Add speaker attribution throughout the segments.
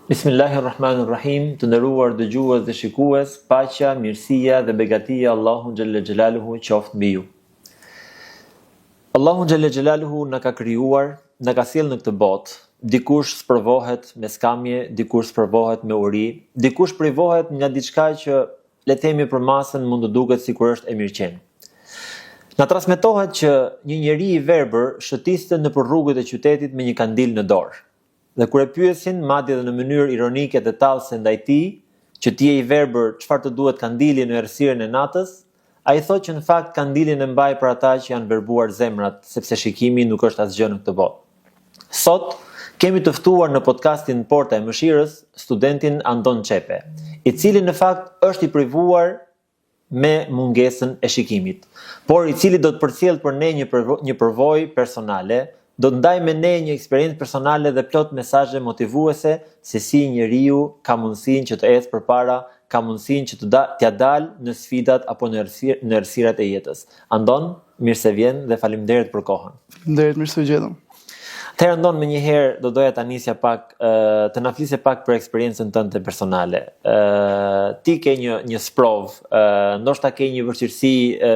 Speaker 1: Bismillahirrahmanirrahim, të nderuar dëgjues dhe shikues, paqja, mirësia dhe begatia Allahu xhalla xhelaluhu qoftë mbi ju. Allahu xhalla xhelaluhu na ka krijuar, na ka sjellë në këtë botë. Dikush sprovohet me skamje, dikush sprovohet me uri, dikush privohet nga diçka që le të themi për masën mund të duket sikur është e mirëqenë. Na transmetohet që një njeri i verbër shëtiste nëpër rrugët e qytetit me një kandil në dorë. Dhe kur e pyesin, madje edhe në mënyrë ironike dhe tallëse ndaj tij, që ti je i verbër, çfarë të duhet kandili në errësirën e natës, ai thotë që në fakt kandilin e mbaj për ata që janë verbuar zemrat, sepse shikimi nuk është asgjë në këtë botë. Sot kemi të ftuar në podcastin Porta e Mëshirës studentin Andon Çepe, i cili në fakt është i privuar me mungesën e shikimit, por i cili do të përcjell për ne një përvojë personale, do të ndaj me ne një eksperiencë personale dhe plot mesazhe motivuese se si njeriu ka mundësinë që të ecë përpara, ka mundësinë që t'ia dalë në sfidat apo në errësirat e jetës. Andon, mirë se vjen dhe faleminderit për kohën.
Speaker 2: Faleminderit, mirë se u gjetëm.
Speaker 1: Atëherë Andon, më njëherë do doja ta nisja pak të na flisje pak për eksperiencën tënde personale. Ti ke një sprov, ndoshta ke një vështirësi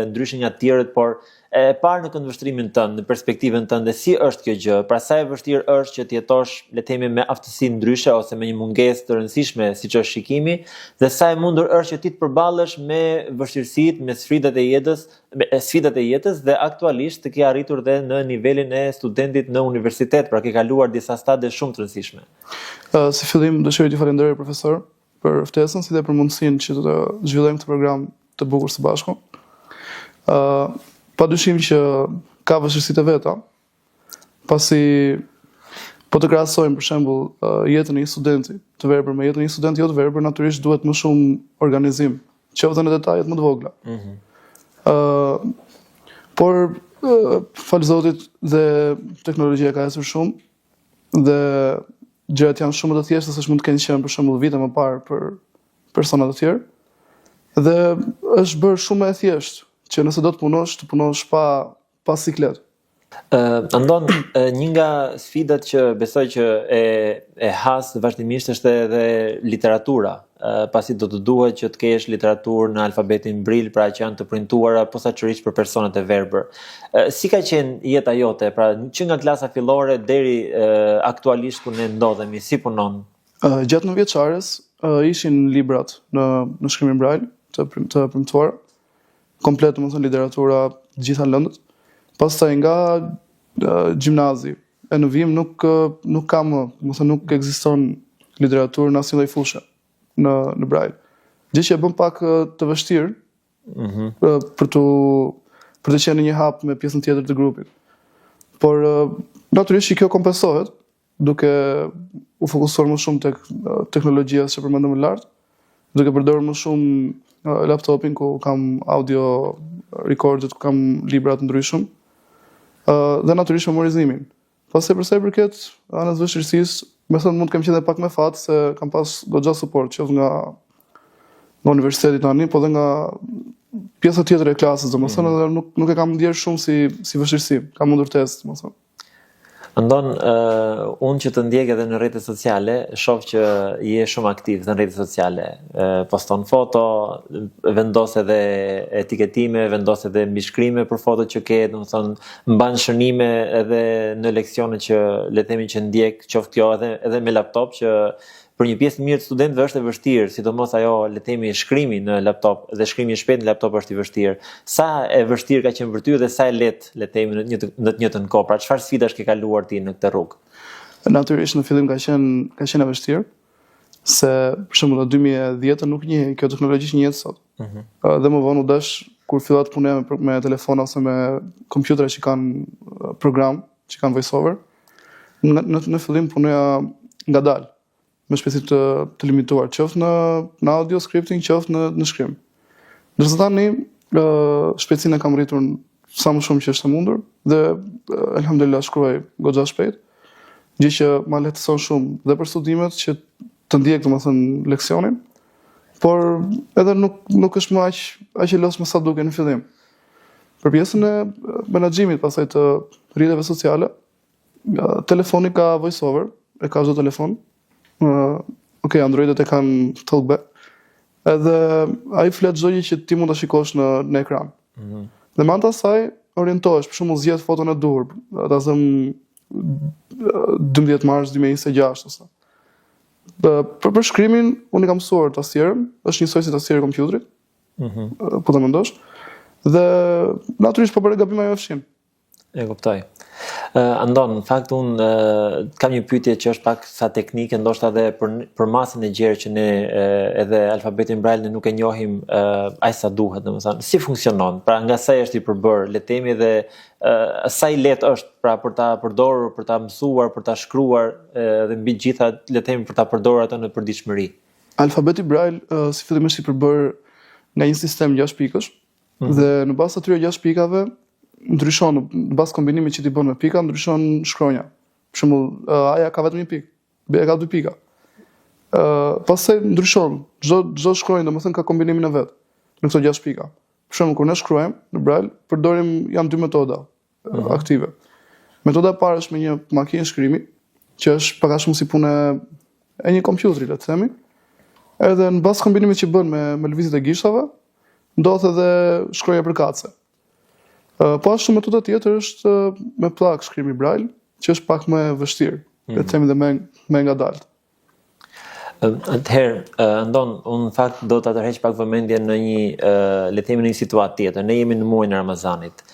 Speaker 1: ndryshe nga të tjerët, por e parë në këndvështrimin tënd, në perspektivën tënde, si është kjo gjë? Pra sa e vështirë është që të jetosh, le të themi, me aftësi ndryshe ose me një mungesë të rëndësishme siç është shikimi, dhe sa e mundur është që ti të përballesh me vështirësitë, me sfidat e jetës dhe aktualisht të ke arritur dhe në nivelin e studentit në universitet, pra ke kaluar disa stade shumë të rëndësishme.
Speaker 2: Si fillim dëshiroj t'ju falenderoj profesor për ftesën, si dhe për mundësinë që të zhvillojmë këtë program të bukur së bashku. Padyshim që ka vështirësitë e veta, pasi po të krahasojmë për shembull jetën e një studenti të verbër me jetën e një studenti jo të verbër, natyrisht duhet më shumë organizim, qoftë në detajet më të vogla. Por fal Zotit dhe teknologjia ka ecur shumë dhe gjërat janë shumë më të thjeshta se ç'mund të kenë qenë për shembull vite më parë për persona të tjerë. Dhe është bërë shumë më e thjeshtë që nëse do të punosh pa siklet.
Speaker 1: Andon, një nga sfidat që besoj që e has vazhdimisht është edhe literatura, pasi do të duhet që të kesh literaturë në alfabetin bril, pra që janë të printuara posaçërisht për personat e verbër. Si ka qenë jeta jote, pra që nga klasa fillore deri aktualisht ku ne ndodhemi, si punon?
Speaker 2: Gjatë 9 vjeçares ishin librat në shkrimin brajl të premtuar, komplet, domethënë literatura gjitha lëndët. Pastaj nga gjimnazi e në vim nuk ka më, domethënë nuk ekziston literaturë në asnjë lloj fushë në brajl. Gjë që e bën pak të vështirë për të qenë në një hap me pjesën tjetër të grupit. Por natyrisht kjo kompensohet duke u fokusuar më shumë tek teknologjia që përmendëm më lart, duke përdorur më shumë laptopin ku kam audio recordet, ku kam libra të ndryshëm, dhe natyrisht memorizimin. Pastaj për sa i përket anës vështirësisë, më thënë mund të kem qenë pak me fat se kam pas goxha suport, qoftë nga universiteti tani, po dhe nga pjesa tjetër e klasës, domethënë edhe nuk e kam ndier shumë si vështirësi, kam mundur test, domethënë.
Speaker 1: Andon, unë që të ndjek edhe në rrjetet sociale, shoh që je shumë aktiv në rrjetet sociale. Poston foto, vendos edhe etiketime, vendos edhe mbishkrime për fotot që ke, domethënë mban shënime edhe në leksione që le të themi që ndjek, qoftë kjo edhe me laptop, që për një pjesë të mirë të studentëve është e vështirë, sidomos ajo le të themi shkrimi në laptop dhe shkrimi i shpejt në laptop është i vështirë. Sa e vështirë ka qenë për ty dhe sa e lehtë le të themi në të njëjtën kohë? Pra çfarë sfidash ke kaluar ti në këtë rrugë?
Speaker 2: Natyrisht në fillim ka qenë e vështirë, se për shembull në 2010 nuk njihej kjo teknologji që njihet sot. Dhe më vonë u dash kur fillova të punoj me telefona ose me kompjutere që kanë program, që kanë voiceover. Në fillim punoja ngadalë, me shpejtësi të limituar, qoftë në audio scripting, qoftë në shkrim. Ndërsa tani shpejtësinë e kam rritur sa më shumë që është e mundur dhe elhamdulillah shkruaj goxha shpejt, gjë që ma lehtëson shumë dhe për studimet që të ndjek domethënë leksionin, por edhe nuk është më aq e lodhshme sa duket në fillim. Për pjesën e menaxhimit pastaj të rrjeteve sociale, telefoni ka voiceover, e ka çdo telefon. Androidet e kanë Talkback. Edhe ai flet çdo gjë që ti mund ta shikosh në ekran. Dhe me anë të asaj orientohesh, për shembull zgjedh foton e duhur, ta zëm 12 mars 2026 ose. Për shkrimin unë kam mësuar tastierën, është njësoj si tastiera e kompjuterit. Po ta mendosh. Dhe natyrisht po bëre gabim ajo fshin.
Speaker 1: E kuptoj. Andon, në fakt unë kam një pyetje që është pak sa teknike, ndoshta edhe për masën e gjerë që ne edhe alfabetin Braille ne nuk e njohim aq sa duhet, domethënë si funksionon. Pra nga sa është i përbër, le të themi, dhe sa i lehtë është pra për ta përdorur, për ta mësuar, për ta shkruar dhe mbi gjitha le të themi për ta përdorur atë në përditshmëri.
Speaker 2: Alfabeti Braille si fillimisht i përbër nga një sistem 6 pikësh dhe në bazë atyre 6 pikave ndryshon në bazë kombinimit që ti bën me pika, ndryshon shkronja. Për shembull, aja ka vetëm një pikë, B ka 2 pika. Pastaj ndryshon, çdo shkronjë domethënë ka kombinimin e vet në këto 6 pika. Për shembull, kur ne shkruajmë në Braille, përdorim janë 2 metoda aktive. Metoda e parë është me një makinë shkrimi, që është pak a shumë si punë e një kompjuteri, le të themi. Edhe në bazë kombinimit që bën me lëvizjet e gishtave, ndodh edhe shkronja përkatëse. Po ashtu metoda tjetër është me pllak shkrimi Braille, që është pak më e vështirë, le të themi dhe më ngadalt.
Speaker 1: Atëherë, Andon, unë në fakt do të tërheq pak vëmendjen në një, le të themi, në një situatë tjetër. Ne jemi në muajin e Ramazanit.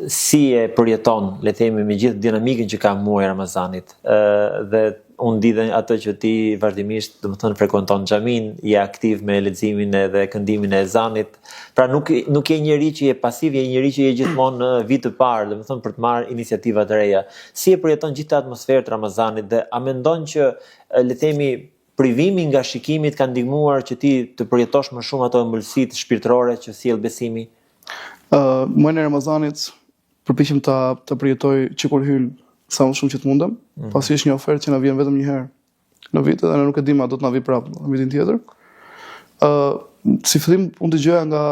Speaker 1: Si e përjeton, le të themi, me gjithë dinamikën që ka muaji i Ramazanit, dhe unë di dhe atë që ti vazhdimisht, domethënë, frekuenton xhamin, je aktiv me leximin dhe këndimin e ezanit. Pra nuk je njeri që je pasiv, je njeri që je gjithmonë në vit të parë, domethënë për të marrë iniciativa të reja. Si e përjeton gjithë atmosferën e Ramazanit dhe a mendon që le të themi privimi nga shikimit ka ndihmuar që ti të përjetosh më shumë ato ëmbëlsitë shpirtërore që sjell besimi?
Speaker 2: Muajin e Ramazanit përpiqem ta përjetoj që kur hyn sa më shumë që të mundem, pasi është një ofertë që na vjen vetëm një herë në vit dhe ne nuk e dim a do të na vi prapë në vitin tjetër. Si fillim unë dëgjoja nga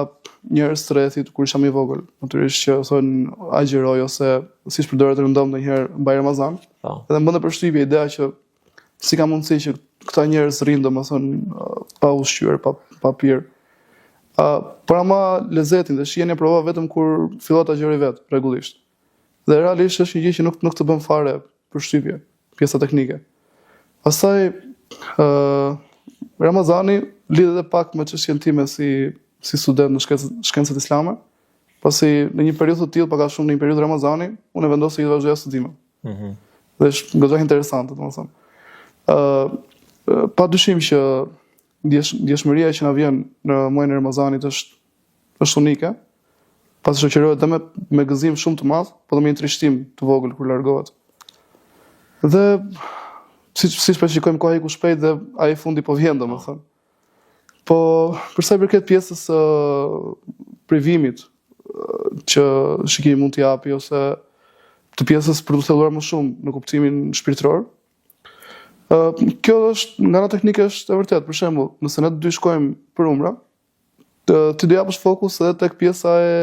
Speaker 2: njerëz të rrethit kur isha më i vogël, natyrisht që thonë agjeroj ose siç përdoret rëndom ndonjëherë mbaj Ramazan. Edhe më bënte përshtypje ideja që si ka mundësi që këta njerëz rrinë domethënë pa ushqyer, pa pirë. Por ama lezetin dhe shijen e provova vetëm kur fillova ta gjëroj vet rregullisht. Dhe realisht është një gjë që nuk të bën fare përshtypje, pjesa teknike. Pastaj Ramazani lidhet edhe pak me çështjen time si student në shkencat islame, pasi në një periudhë të tillë, pak a shumë në një periudhë Ramazani, unë vendosa që të vazhdoja studimin. Dhe është goxha interesante, domethënë. Padyshim që ndjeshmëria që na vjen në muajin e Ramazanit është unike, pasi shoqërohet dhe me gëzim shumë të madh, po dhe me një trishtim të vogël kur largohet. Dhe siç shikojmë koha iku shpejt dhe ai fundi po vjen domethënë. Po për sa i përket pjesës së privimit që shikimi mund t'i japi ose të pjesës për të thelluar më shumë në kuptimin shpirtëror, kjo është nga ana teknike është e vërtetë. Për shembull, nëse ne të dy shkojmë për umra, ti do japësh fokus edhe tek pjesa e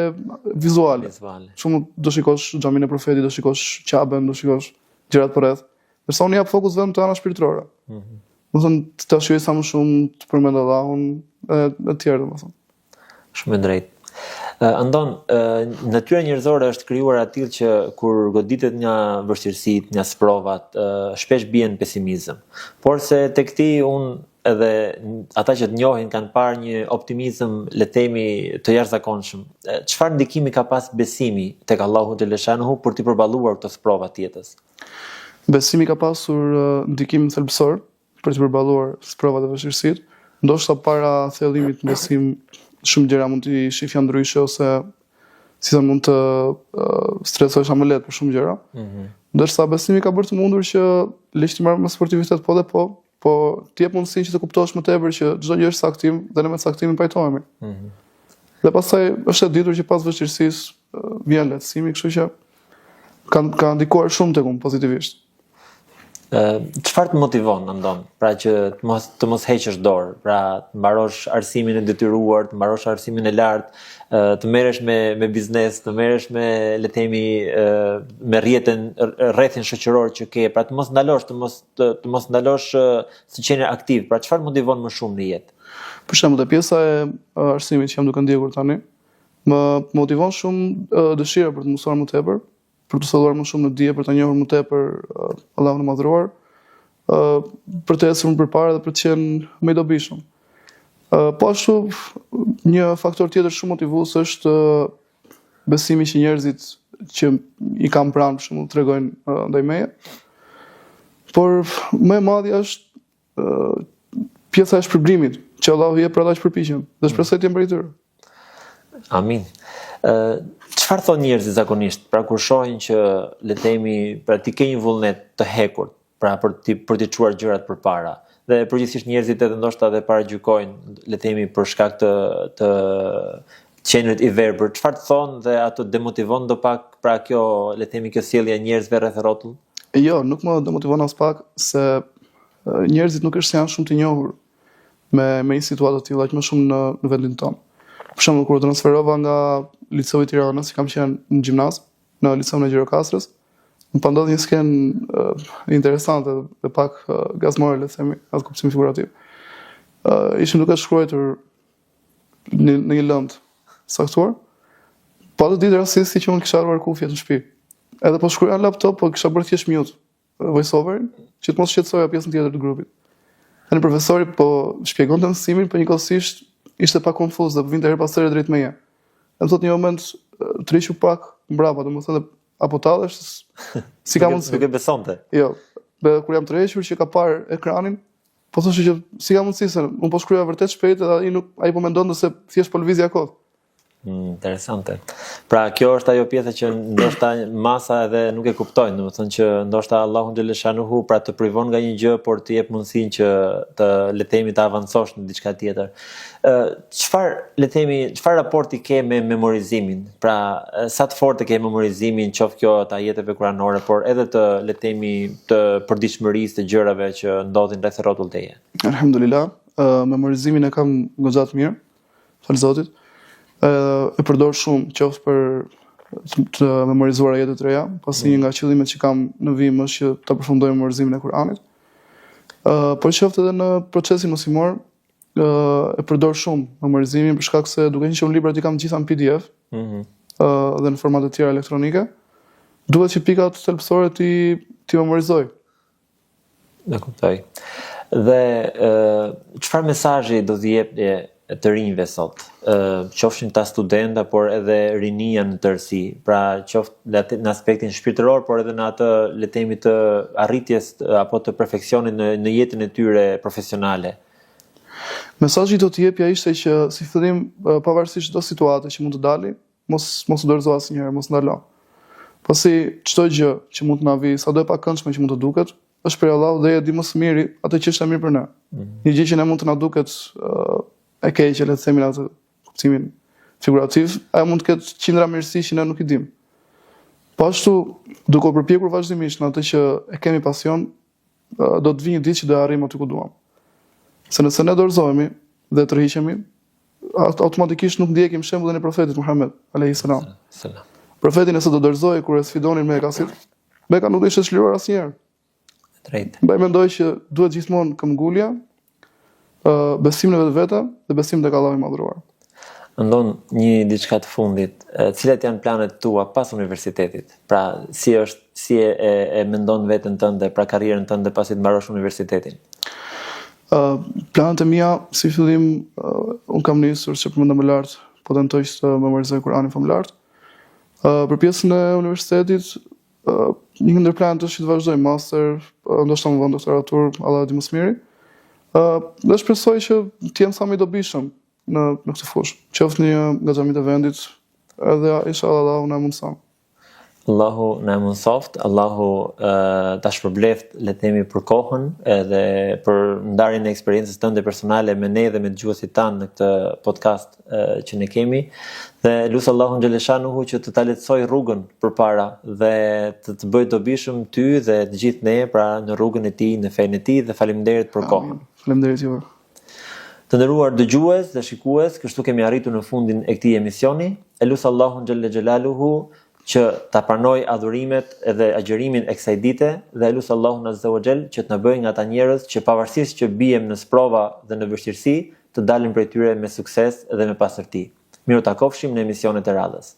Speaker 2: vizuale. Shumë do shikosh xhamin e profetit, do shikosh Qaben, do shikosh gjërat përreth. Ndërsa unë jap fokus vetëm te ana shpirtërore. Domethënë të shijoj sa më shumë të përmend Allahun e të tjerë domethënë.
Speaker 1: Shumë e drejtë. Andon, natyra njerëzore është krijuar atill që kur goditet nga vështirësitë, nga sprovat, shpesh bien pesimizëm. Por se tek ti unë edhe ata që të njohin kanë parë një optimizëm, le të themi, të jashtëzakonshëm. Çfarë ndikimi ka pas besimi tek Allahu te Leshanuhu për të përballuar këto sprova të jetës?
Speaker 2: Besimi ka pasur ndikim thelbësor për të përballuar sprovat e vështirësitë. Ndoshta para thellimit besim shumë gjëra mund t'i shifja ndryshe ose si thon mund të stresohesh më lehtë për shumë gjëra. Ndërsa besimi ka bërë të mundur që lesh të marrë me sportivitet po ti jep mundësinë që të kuptosh më tepër që çdo gjë është saktim dhe ne me saktimin pajtohemi. Dhe pastaj është e ditur që pas vështirësisë vjen lehtësimi, kështu që ka ndikuar shumë tek unë pozitivisht.
Speaker 1: Çfarë të motivon ndon? Pra që të mos heqësh dorë, pra të mbarosh arsimin e detyruar, të mbarosh arsimin e lartë, të merresh me biznes, të merresh me le të themi me rrethin shoqëror që ke, pra të mos ndalosh, të mos ndalosh si qenë aktiv. Pra çfarë motivon më shumë në jetë?
Speaker 2: Për shembull, pjesa e arsimit që jam duke ndjekur tani, më motivon shumë dëshira për të mësuar më tepër, për të solluar më shumë në dije, për të njohur më tepër Allahun e madhëruar, për të ecur më përpara dhe për të qenë më i dobishëm. Po ashtu, një faktor tjetër shumë motivues është besimi që njerëzit që i kam pranë, për shembull, tregojnë ndaj meje. Por më e madhja është pjesa e shpërblimit që Allahu jep për ata që përpiqen, dhe shpresoj të jem prej tyre.
Speaker 1: Amin. Çfarë thon njerëzit zakonisht, pra kur shohin që le të themi, pra ti ke një vullnet të hekur, pra për të çuar gjërat përpara. Dhe përgjithsisht njerëzit edhe ndoshta edhe paragjykojnë, le të themi, për shkak të qenërit i verbër. Çfarë të thon dhe ato demotivon do pak, pra kjo, le të themi, kjo sjellja e njerëzve rreth rrotull?
Speaker 2: Jo, nuk më demotivon as pak, se njerëzit nuk është se janë shumë të njohur me një situatë të tilla, aq më shumë në vendin tonë. Për shembull, kur transferova nga Liceu i Tiranës, kam qenë në gjimnaz, në Liceun e Gjirokastrës, më pandodhi një skenë interesante dhe pak gazmore, le të themi, atë kuptim figurativ. Ishim duke shkruar në një lëndë saktuar, po atë ditë rastësisht që unë kisha harruar kufjet në shtëpi. Edhe po shkruaja në laptop, po kisha bërë thjesht mute voiceoverin, që të mos shqetësoja pjesën tjetër të grupit. Dhe në profesori po shpjegonte mësimin, po njëkohësisht ishte pak konfuz dhe vinte her pas here drejt meje. Dhe më thot një moment të rishu pak mbrapa, domethënë apo tallesh, si ka mundësi.
Speaker 1: Nuk e besonte.
Speaker 2: Jo. Dhe kur jam tërhequr që ka parë ekranin, po thoshte që si ka mundësi se unë po shkruaja vërtet shpejt dhe ai po mendonte se thjesht po lëvizja kohë.
Speaker 1: Interesante. Pra kjo është ajo pjesa që ndoshta masa edhe nuk e kuptojnë, domethënë që ndoshta Allahu xhaleshanuhu pra të privon nga një gjë, por të jep mundësinë që të le të themi të avancosh në diçka tjetër. Çfarë raporti ke me memorizimin? Pra sa të fortë ke memorizimin, qoftë kjo të ajeteve kuranore, por edhe të le të themi të përditshmërisë të gjërave që ndodhin rreth rrotullt teje.
Speaker 2: Alhamdulillah, memorizimin e kam goxha të mirë, fal Zotit. E përdor shumë qoftë për të memorizuar ajete të reja, pasi një nga qëllimet që kam në vim është që ta përfundoj memorizimin e Kuranit. Por qoftë edhe në procesin mësimor, e përdor shumë memorizimin për shkak se duke qenë që unë librat i kam gjitha në PDF, dhe në formate të tjera elektronike, duhet që pikat thelbësore ti memorizoj.
Speaker 1: E kuptoj. Dhe çfarë mesazhi do t'i jepje të rinjve sot, qofshin ta studenta, por edhe rinia në tërësi, pra qoftë në aspektin shpirtëror, por edhe në atë le të themi të arritjes apo të perfeksionit në jetën e tyre profesionale.
Speaker 2: Mesazhi do të jepja ishte që si fillim, pavarësisht çdo situate që mund të dali, mos u dorëzo asnjëherë, mos ndalo. Pasi çdo gjë që mund të na vi, sado e pakëndshme që mund të duket, është për Allahu dhe e di më së miri atë që është e mirë për ne. Një gjë që ne mund të na duket e keqe, le të themi në atë kuptimin figurativ, ajo mund të ketë qindra mirësi që ne nuk i dim. Po ashtu, duke u përpjekur vazhdimisht në atë që e kemi pasion, do të vi një ditë që do arrijmë aty ku duam. Se nëse ne dorëzohemi dhe tërhiqemi, automatikisht nuk ndjekim shembullin e profetit Muhammed alayhis salam. Profeti nëse do dorëzohej kur e sfidonin Mekasit, Meka nuk do ishte çliruar asnjëherë.
Speaker 1: Drejt.
Speaker 2: Mbaj mendoj që duhet gjithmonë këmbgulja, besim në vetvete dhe besim tek Allahu i madhëruar.
Speaker 1: Ndon një diçka të fundit, cilat janë planet tua pas universitetit? Pra si e mendon veten tënde, pra karrierën tënde pasi të mbarosh universitetin?
Speaker 2: Planet e mia, si fillim, un kam nisur që përmendëm më lart, po tentoj të memorizoj Kur'anin famlar. Për pjesën e universitetit, një ndër planet është që të vazhdoj master, ndoshta më vonë doktoratur, Allah e di më së miri. Dhe shpresoj që të jem sa më i dobishëm në këtë fushë, qoftë një nga xhamit e vendit, edhe inshallah Allahu na mundson.
Speaker 1: Allahu na mundsoft, Allahu ta shpërbleft le të themi për kohën edhe për ndarjen e eksperiencës tënde personale me ne dhe me dëgjuesit tanë në këtë podcast që ne kemi dhe lut Allahun xhaleshanuhu që të ta lehtësoj rrugën përpara dhe të bëj dobishëm ty dhe të gjithë ne pra në rrugën e tij, në fenë e tij dhe faleminderit për kohën.
Speaker 2: Faleminderit juve.
Speaker 1: Të nderuar dëgjues dhe shikues, kështu kemi arritur në fundin e këtij emisioni. Elus Allahun xhelle xhelaluhu që ta pranoj adhurimet edhe agjërimin e kësaj dite dhe elus Allahun azza wa xal që të na bëjë nga ata njerëz që pavarësisht që bijem në sprova dhe në vështirësi, të dalim prej tyre me sukses dhe me pastërti. Miru takofshim në emisionet e radhës.